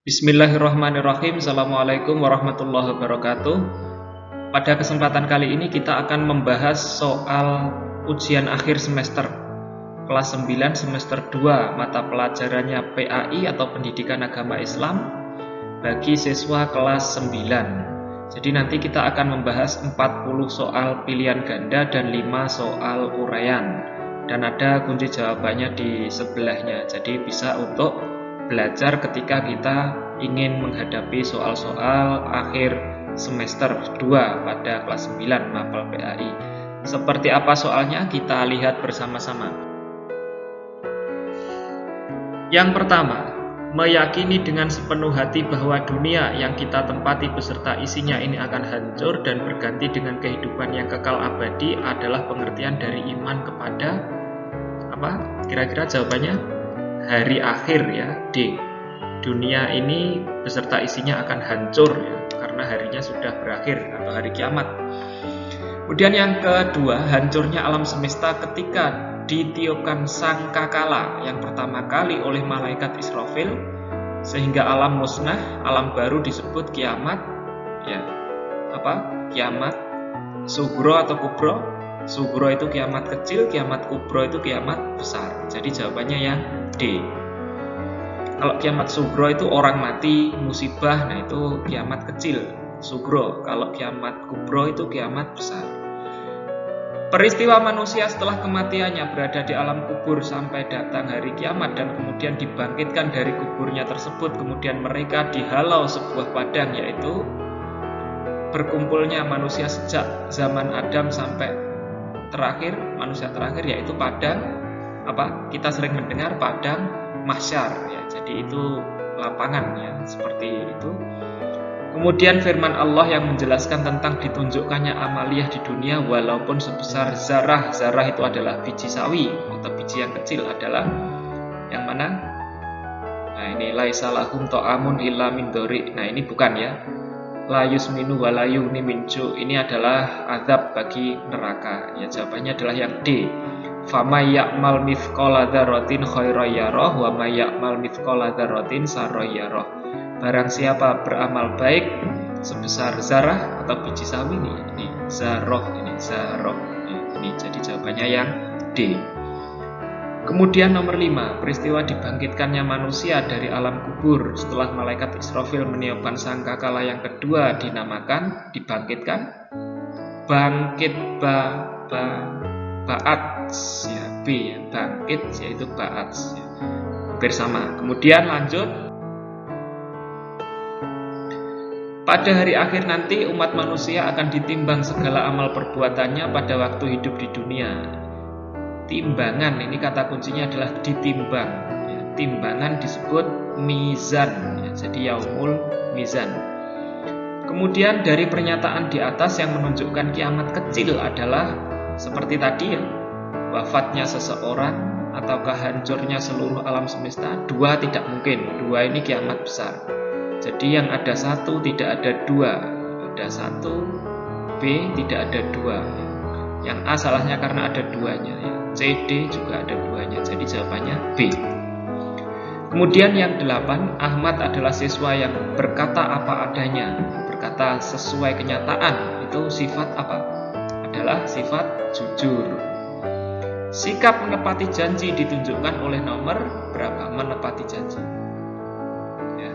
Bismillahirrahmanirrahim. Assalamualaikum warahmatullahi wabarakatuh. Pada kesempatan kali ini kita akan membahas soal ujian akhir semester kelas 9 semester 2 mata pelajarannya PAI atau Pendidikan Agama Islam bagi siswa kelas 9. Jadi nanti kita akan membahas 40 soal pilihan ganda dan 5 soal uraian. Dan ada kunci jawabannya di sebelahnya. Jadi bisa untuk belajar ketika kita ingin menghadapi soal-soal akhir semester 2 pada kelas 9 mapel PAI. Seperti apa soalnya? Kita lihat bersama-sama. Yang pertama, meyakini dengan sepenuh hati bahwa dunia yang kita tempati beserta isinya ini akan hancur dan berganti dengan kehidupan yang kekal abadi adalah pengertian dari iman kepada apa? Kira-kira jawabannya? Hari akhir ya, D. Dunia ini beserta isinya akan hancur ya, karena harinya sudah berakhir atau hari kiamat. Kemudian yang kedua, hancurnya alam semesta ketika ditiupkan sangkakala yang pertama kali oleh malaikat Israfil sehingga alam musnah, alam baru disebut kiamat ya. Apa? Kiamat sugro atau kubro. Sugro itu kiamat kecil, kiamat kubro itu kiamat besar. Jadi jawabannya yang D. Kalau kiamat sugro itu orang mati, musibah, nah itu kiamat kecil, sugro. Kalau kiamat kubro itu kiamat besar. Peristiwa manusia setelah kematiannya berada di alam kubur sampai datang hari kiamat dan kemudian dibangkitkan dari kuburnya tersebut. Kemudian mereka dihalau sebuah padang, yaitu berkumpulnya manusia sejak zaman Adam sampai terakhir, manusia terakhir, yaitu padang apa? Kita sering mendengar padang mahsyar ya. Jadi itu lapangan ya, seperti itu. Kemudian firman Allah yang menjelaskan tentang ditunjukkannya amaliyah di dunia walaupun sebesar zarah. Zarah itu adalah biji sawi atau biji yang kecil, adalah yang mana? Nah, ini laisa lahum ta'amun illa min dhari. Nah, ini bukan ya. La yusminu wa la yughni min ju'. Ini adalah azab bagi neraka. Ya, jawabannya adalah yang D. Famay ya'mal mithqala dzarratin khairan yarah wa may ya'mal mithqala dzarratin sarran yarah. Barang siapa beramal baik sebesar zarah atau biji sawi ini zarah, ini zarah. Ini jadi jawabannya yang D. Kemudian nomor 5, peristiwa dibangkitkannya manusia dari alam kubur setelah malaikat Israfil meniupkan sangkakala yang kedua dinamakan dibangkitkan bangkit ba'at ya, B ya, bangkit yaitu ba'at ya. Bersama. Kemudian lanjut. Pada hari akhir nanti umat manusia akan ditimbang segala amal perbuatannya pada waktu hidup di dunia. Timbangan, ini kata kuncinya adalah ditimbang ya. Timbangan disebut mizan ya. Jadi yaumul mizan. Kemudian dari pernyataan di atas yang menunjukkan kiamat kecil adalah seperti tadi ya, wafatnya seseorang ataukah hancurnya seluruh alam semesta. Dua tidak mungkin, dua ini kiamat besar. Jadi yang ada satu tidak ada dua, ada satu, B tidak ada dua ya. Yang A salahnya karena ada duanya ya. C, D juga ada duanya. Jadi jawabannya B. Kemudian yang 8, Ahmad adalah siswa yang berkata apa adanya, berkata sesuai kenyataan. Itu sifat apa? Adalah sifat jujur. Sikap menepati janji ditunjukkan oleh nomor berapa? Menepati janji ya.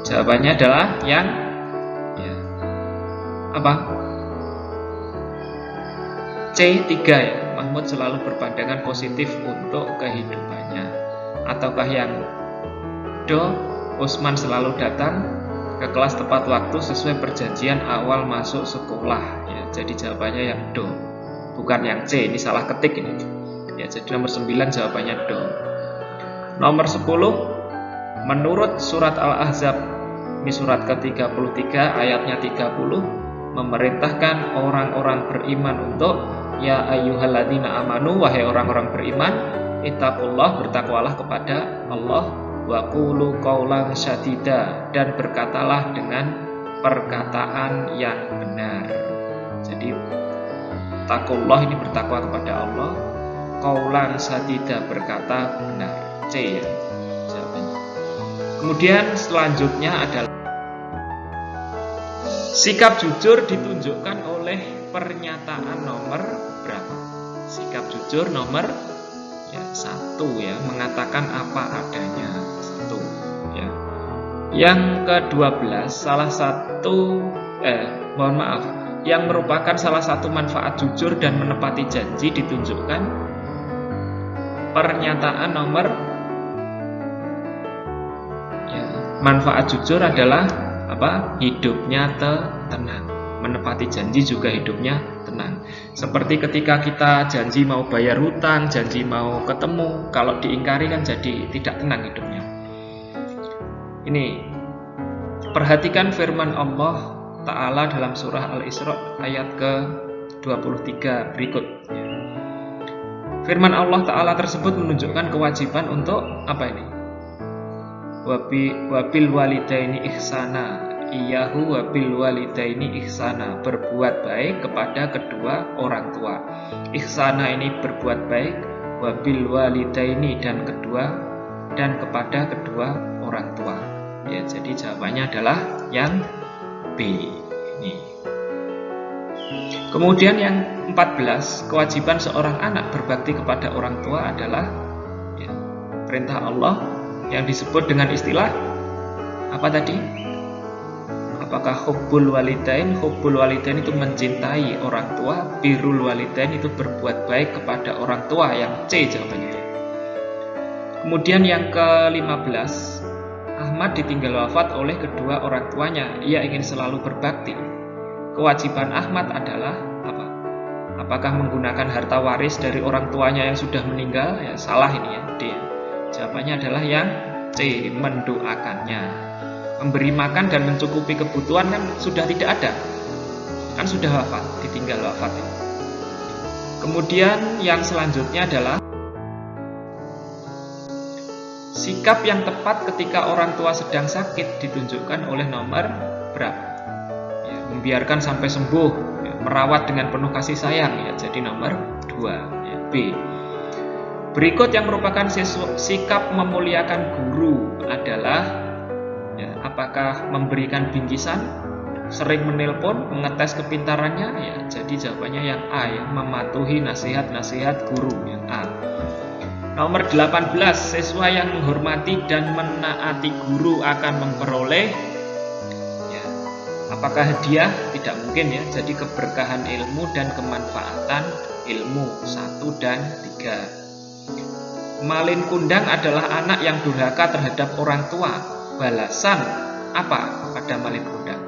Jawabannya adalah yang ya, apa? C3 ya. Mahmud selalu berpandangan positif untuk kehidupannya. Ataukah yang Do, Usman selalu datang ke kelas tepat waktu sesuai perjanjian awal masuk sekolah ya. Jadi jawabannya yang Do, bukan yang C. Ini salah ketik ini ya. Jadi nomor 9 jawabannya Do. Nomor 10, menurut surat Al-Ahzab, ini surat ke-33 ayatnya 30, memerintahkan orang-orang beriman untuk ya ayyuhalladzina amanu, wahai orang-orang beriman, ittaqullah, bertakwalah kepada Allah, wa qulu qaulan sadida, dan berkatalah dengan perkataan yang benar. Jadi taqullah ini bertakwa kepada Allah, qaulan sadida berkata benar. C ya jawabannya. Kemudian selanjutnya adalah sikap jujur ditunjukkan oleh pernyataan nomor berapa? Sikap jujur nomor 1 ya, mengatakan apa adanya. 1 ya. Yang ke-12 yang merupakan salah satu manfaat jujur dan menepati janji ditunjukkan pernyataan nomor manfaat jujur adalah apa? Hidupnya tenang. Menepati janji juga hidupnya tenang. Seperti ketika kita janji mau bayar hutang, janji mau ketemu, kalau diingkari kan jadi tidak tenang hidupnya. Ini perhatikan firman Allah Ta'ala dalam surah Al-Isra ayat ke-23 berikut. Firman Allah Ta'ala tersebut menunjukkan kewajiban untuk apa ini? Wabil walidaini ihsana, iyahu wabil walidaini ihsana, berbuat baik kepada kedua orang tua. Ihsana ini berbuat baik, wabil walidaini dan kepada kedua orang tua. Ya, jadi jawabannya adalah yang B ini. Kemudian yang 14, kewajiban seorang anak berbakti kepada orang tua adalah perintah Allah yang disebut dengan istilah apa tadi? Apakah hubbul walidain? Hubbul walidain itu mencintai orang tua, birrul walidain itu berbuat baik kepada orang tua, yang C jawabannya. Kemudian yang ke-15, Ahmad ditinggal wafat oleh kedua orang tuanya. Ia ingin selalu berbakti. Kewajiban Ahmad adalah apa? Apakah menggunakan harta waris dari orang tuanya yang sudah meninggal? Ya, salah ini ya, D. Jawabannya adalah yang C, mendoakannya. Memberi makan dan mencukupi kebutuhan kan sudah tidak ada. Kan sudah wafat, ditinggal wafat. Kemudian yang selanjutnya adalah sikap yang tepat ketika orang tua sedang sakit ditunjukkan oleh nomor berapa? Ya, membiarkan sampai sembuh, ya, merawat dengan penuh kasih sayang, ya, jadi nomor 2, ya, B. Berikut yang merupakan sikap memuliakan guru adalah apakah memberikan bingkisan, sering menelpon, mengetes kepintarannya, ya, jadi jawabannya yang A, ya, mematuhi nasihat-nasihat guru, yang A. Nomor 18, siswa yang menghormati dan menaati guru akan memperoleh apakah hadiah? Tidak mungkin ya, jadi keberkahan ilmu dan kemanfaatan ilmu 1 dan 3. Malin kundang adalah anak yang durhaka terhadap orang tua. Balasan apa pada malin kundang?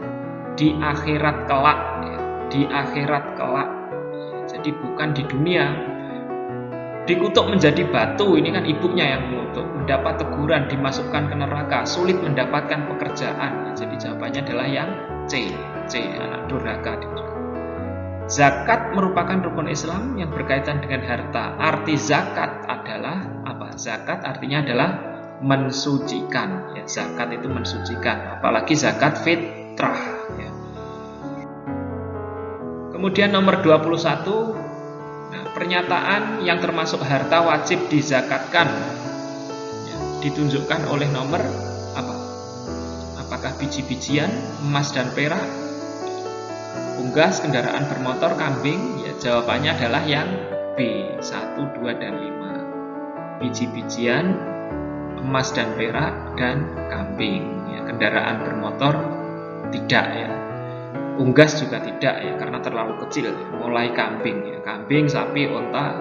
Di akhirat kelak, ya. Di akhirat kelak. Jadi bukan di dunia. Dikutuk menjadi batu, ini kan ibunya yang mengutuk. Mendapat teguran, dimasukkan ke neraka, sulit mendapatkan pekerjaan. Jadi jawabannya adalah yang C, anak durhaka. Zakat merupakan rukun Islam yang berkaitan dengan harta. Arti zakat adalah apa? Zakat artinya adalah mensucikan. Ya, zakat itu mensucikan. Apalagi zakat fitrah. Ya. Kemudian nomor 21, pernyataan yang termasuk harta wajib dizakatkan. Ya, ditunjukkan oleh nomor apa? Apakah biji-bijian, emas dan perak, unggas, kendaraan bermotor, kambing? Ya, jawabannya adalah yang B, 1, 2, dan 5. Biji-bijian, emas dan perak, dan kambing. Ya, kendaraan bermotor tidak ya. Unggas juga tidak ya, karena terlalu kecil. Mulai kambing ya, kambing, sapi, onta.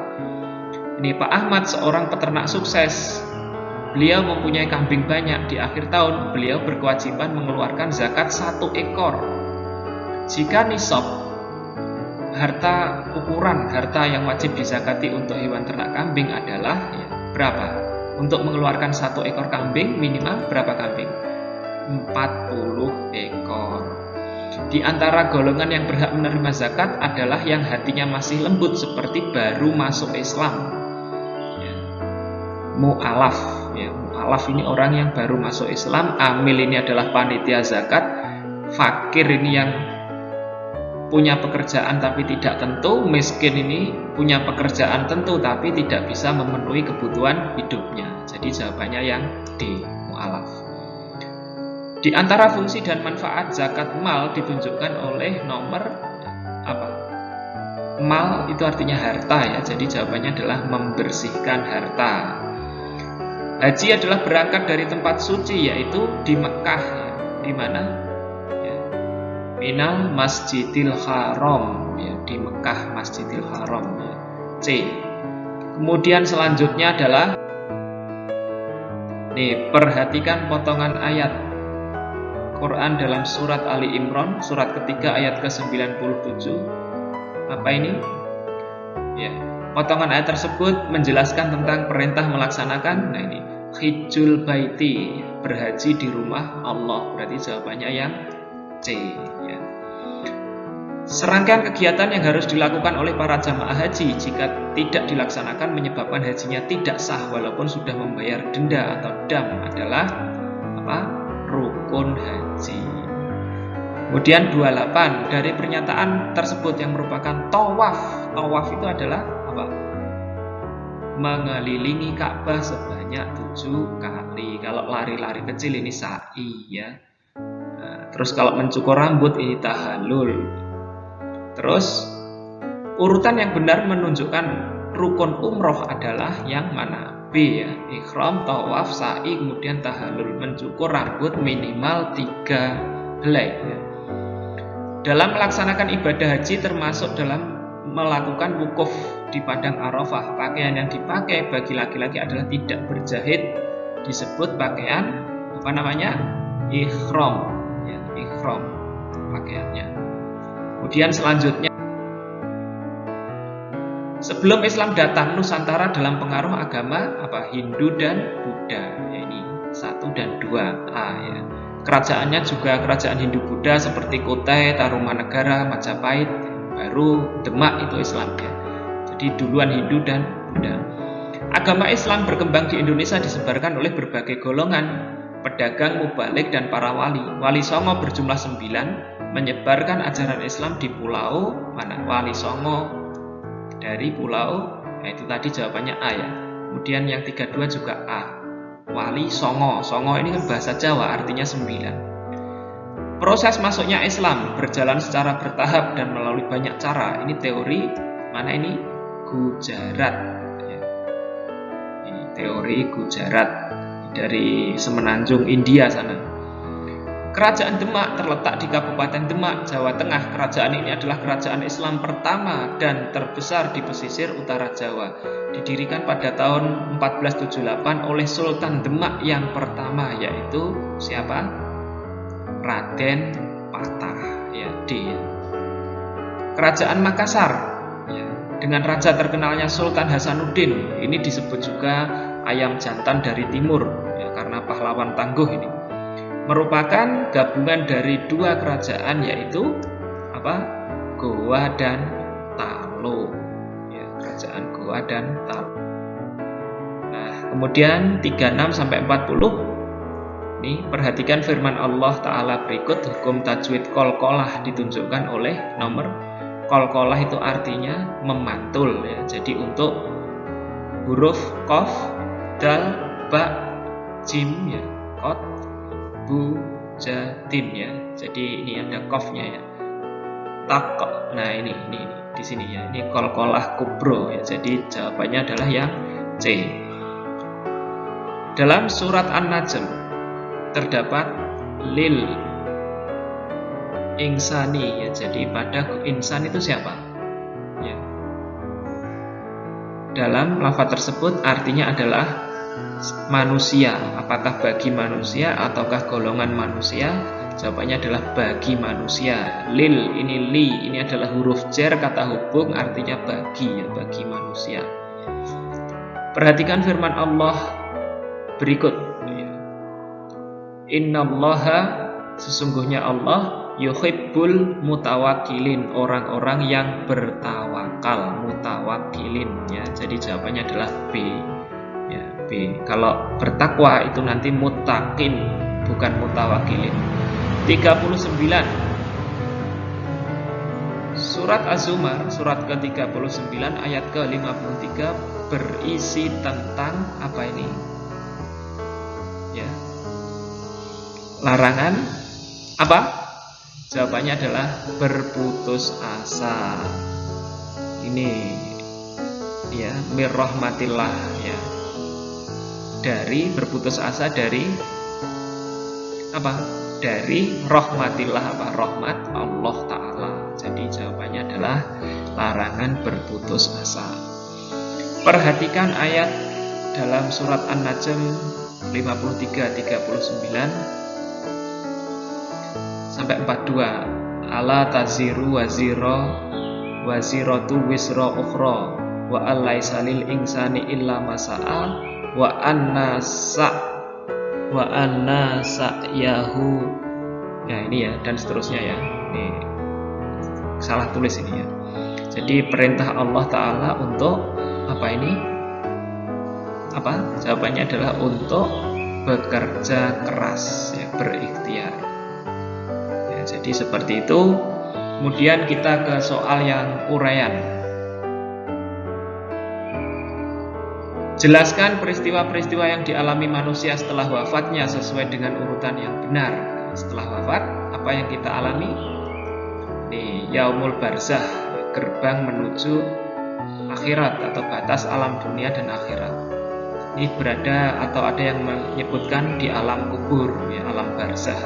Ini Pak Ahmad seorang peternak sukses. Beliau mempunyai kambing banyak. Di akhir tahun beliau berkewajiban mengeluarkan zakat 1 ekor. Jika nisab ukuran harta yang wajib dizakati untuk hewan ternak kambing adalah ya, berapa? Untuk mengeluarkan 1 ekor kambing minimal berapa kambing? 40 ekor. Di antara golongan yang berhak menerima zakat adalah yang hatinya masih lembut seperti baru masuk Islam. Ya. Mu'alaf. Ya, mu'alaf ini orang yang baru masuk Islam. Amil ini adalah panitia zakat. Fakir ini yang punya pekerjaan tapi tidak tentu. Miskin ini punya pekerjaan tentu tapi tidak bisa memenuhi kebutuhan hidupnya. Jadi jawabannya yang D, mu'alaf. Di antara fungsi dan manfaat zakat mal ditunjukkan oleh nomor apa? Mal itu artinya harta ya. Jadi jawabannya adalah membersihkan harta. Haji adalah berangkat dari tempat suci yaitu di Mekah ya. Di mana? Ya. Minal Masjidil Haram ya, di Mekah Masjidil Haram ya. C. Kemudian selanjutnya adalah nih, perhatikan potongan ayat Quran dalam surat Ali Imran, surat ketiga ayat ke-97. Apa ini? Ya, potongan ayat tersebut menjelaskan tentang perintah melaksanakan, nah ini, hijjul baiti, berhaji di rumah Allah. Berarti jawabannya yang C. Ya. Serangkaian kegiatan yang harus dilakukan oleh para jamaah haji jika tidak dilaksanakan menyebabkan hajinya tidak sah walaupun sudah membayar denda atau dam adalah apa? Rukun haji. Kemudian 28, dari pernyataan tersebut yang merupakan tawaf. Tawaf itu adalah apa? Mengelilingi Ka'bah sebanyak 7 kali. Kalau lari-lari kecil ini sa'i ya. Nah, terus kalau mencukur rambut ini tahallul. Terus urutan yang benar menunjukkan rukun umroh adalah yang mana? B ya, ikhram, tawaf, sa'i, kemudian tahallul. Mencukur rambut minimal 3 helai ya. Dalam melaksanakan ibadah haji termasuk dalam melakukan wukuf di padang Arafah. Pakaian yang dipakai bagi laki-laki adalah tidak berjahit, disebut pakaian apa namanya? Ikhram ya, ikhram pakaiannya. Kemudian selanjutnya, sebelum Islam datang, Nusantara dalam pengaruh agama apa? Hindu dan Buddha. Ya, ini 1 dan 2 A ya. Kerajaannya juga kerajaan Hindu Buddha seperti Kutai, Tarumanegara, Majapahit, baru Demak itu Islam ya. Jadi duluan Hindu dan Buddha. Agama Islam berkembang di Indonesia disebarkan oleh berbagai golongan pedagang, mubalik, dan para wali. Wali Songo berjumlah 9 menyebarkan ajaran Islam di pulau mana? Wali Songo dari pulau, nah itu tadi jawabannya A ya. Kemudian yang 32 juga A. Wali Songo. Songo ini kan bahasa Jawa, artinya 9. Proses masuknya Islam berjalan secara bertahap dan melalui banyak cara. Ini teori mana ini? Gujarat ya. Ini teori Gujarat dari Semenanjung India sana. Kerajaan Demak terletak di Kabupaten Demak, Jawa Tengah. Kerajaan ini adalah kerajaan Islam pertama dan terbesar di pesisir utara Jawa. Didirikan pada tahun 1478 oleh Sultan Demak yang pertama, yaitu siapa? Raden Patah ya, D. Kerajaan Makassar ya, dengan raja terkenalnya Sultan Hasanuddin. Ini disebut juga ayam jantan dari timur ya, karena pahlawan tangguh ini. Merupakan gabungan dari 2 kerajaan yaitu apa? Goa dan Talo. Ya, kerajaan Goa dan Talo. Nah, kemudian 36 sampai 40. Nih, perhatikan firman Allah Ta'ala berikut. Hukum tajwid qalqalah ditunjukkan oleh nomor. Qalqalah itu artinya memantul ya. Jadi untuk huruf qaf, dal, ba, jim ya, qad, bu, jatim ya. Jadi ini ada qafnya ya. Tak. Nah ini di sini ya. Ini qalqalah kubro ya. Jadi jawabannya adalah yang C. Dalam surat An-Najm terdapat lil insani ya. Jadi pada insan itu siapa? Ya. Dalam lafaz tersebut artinya adalah manusia. Apakah bagi manusia ataukah golongan manusia? Jawabannya adalah bagi manusia. Lil ini li, ini adalah huruf jar kata hubung artinya bagi ya, bagi manusia. Perhatikan firman Allah berikut. Innallaha, sesungguhnya Allah, yuhibbul mutawakkilin, orang-orang yang bertawakal, mutawakkilin ya. Jadi jawabannya adalah B. Ya, B. Kalau bertakwa itu nanti muttaqin, bukan mutawakkilin. 39. Surat Az-Zumar, surat ke-39 ayat ke-53 berisi tentang apa ini? Ya. larangan apa? Jawabannya adalah berputus asa. Ini ya, mir rahmatillah ya. Dari berputus asa dari apa? Dari rahmatillah apa? Rahmat Allah Ta'ala. Jadi jawabannya adalah larangan berputus asa. Perhatikan ayat dalam surat An-Najm 53-39 sampai 42. Ala taziru waziratu wisra ukhra wa alaisa lil insani illa masa'a wa anna sa'yahu. Nah ini ya, dan seterusnya ya. Ini salah tulis ini ya. Jadi perintah Allah Ta'ala untuk apa ini? Apa? Jawabannya adalah untuk bekerja keras ya, berikhtiar. Ya, jadi seperti itu. Kemudian kita ke soal yang uraian. Jelaskan peristiwa-peristiwa yang dialami manusia setelah wafatnya sesuai dengan urutan yang benar. Setelah wafat, apa yang kita alami? Nih, yaumul barzah, gerbang menuju akhirat atau batas alam dunia dan akhirat. Ini berada atau ada yang menyebutkan di alam kubur, ya, alam barzah.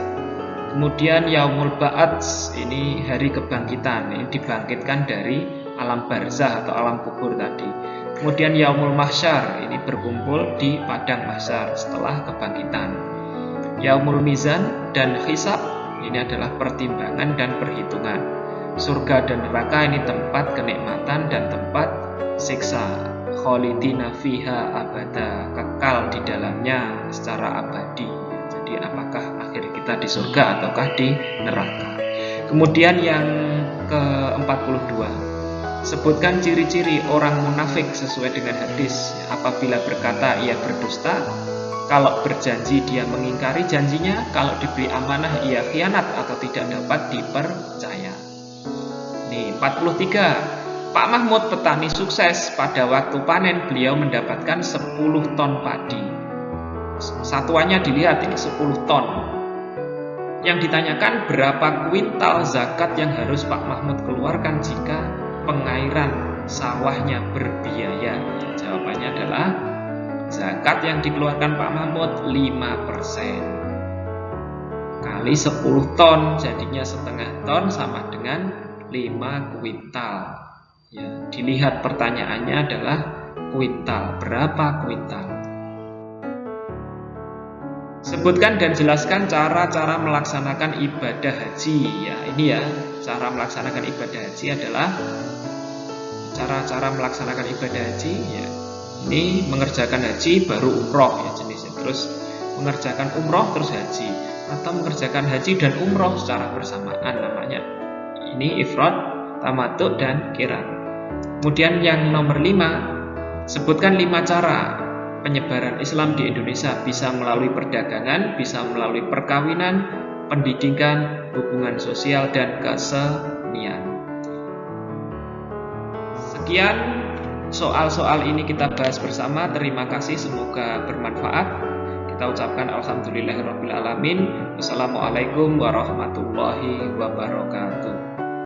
Kemudian yaumul ba'ats, ini hari kebangkitan, ini dibangkitkan dari alam barzah atau alam kubur tadi. Kemudian yaumul mahsyar, ini berkumpul di padang mahsyar setelah kebangkitan. Yaumul mizan dan hisab, ini adalah pertimbangan dan perhitungan. Surga dan neraka ini tempat kenikmatan dan tempat siksa. Khalidina fiha abada, kekal di dalamnya secara abadi. Jadi apakah akhir kita di surga ataukah di neraka? Kemudian yang ke-42, sebutkan ciri-ciri orang munafik sesuai dengan hadis. Apabila berkata ia berdusta, kalau berjanji dia mengingkari janjinya, kalau diberi amanah ia khianat atau tidak dapat dipercaya. Nih 43. Pak Mahmud petani sukses. Pada waktu panen beliau mendapatkan 10 ton padi. Satuannya dilihat ini 10 ton. Yang ditanyakan berapa kuintal zakat yang harus Pak Mahmud keluarkan jika pengairan sawahnya berbiaya. Jawabannya adalah zakat yang dikeluarkan Pak Mahmud 5% kali 10 ton, jadinya setengah ton sama dengan 5 kuintal. Ya, dilihat pertanyaannya adalah kuintal, berapa kuintal? Sebutkan dan jelaskan cara-cara melaksanakan ibadah haji. Ya, ini ya, cara melaksanakan ibadah haji adalah cara-cara melaksanakan ibadah haji. Ya, ini mengerjakan haji baru umroh ya jenisnya. Terus mengerjakan umroh terus haji, atau mengerjakan haji dan umroh secara bersamaan, namanya ini ifrad, tamattu dan qiran. Kemudian yang nomor 5, sebutkan 5 cara penyebaran Islam di Indonesia, bisa melalui perdagangan, bisa melalui perkawinan, pendidikan, hubungan sosial, dan kesenian. Sekian soal-soal ini kita bahas bersama. Terima kasih, semoga bermanfaat. Kita ucapkan alhamdulillahirabbil alamin. Wassalamualaikum warahmatullahi wabarakatuh.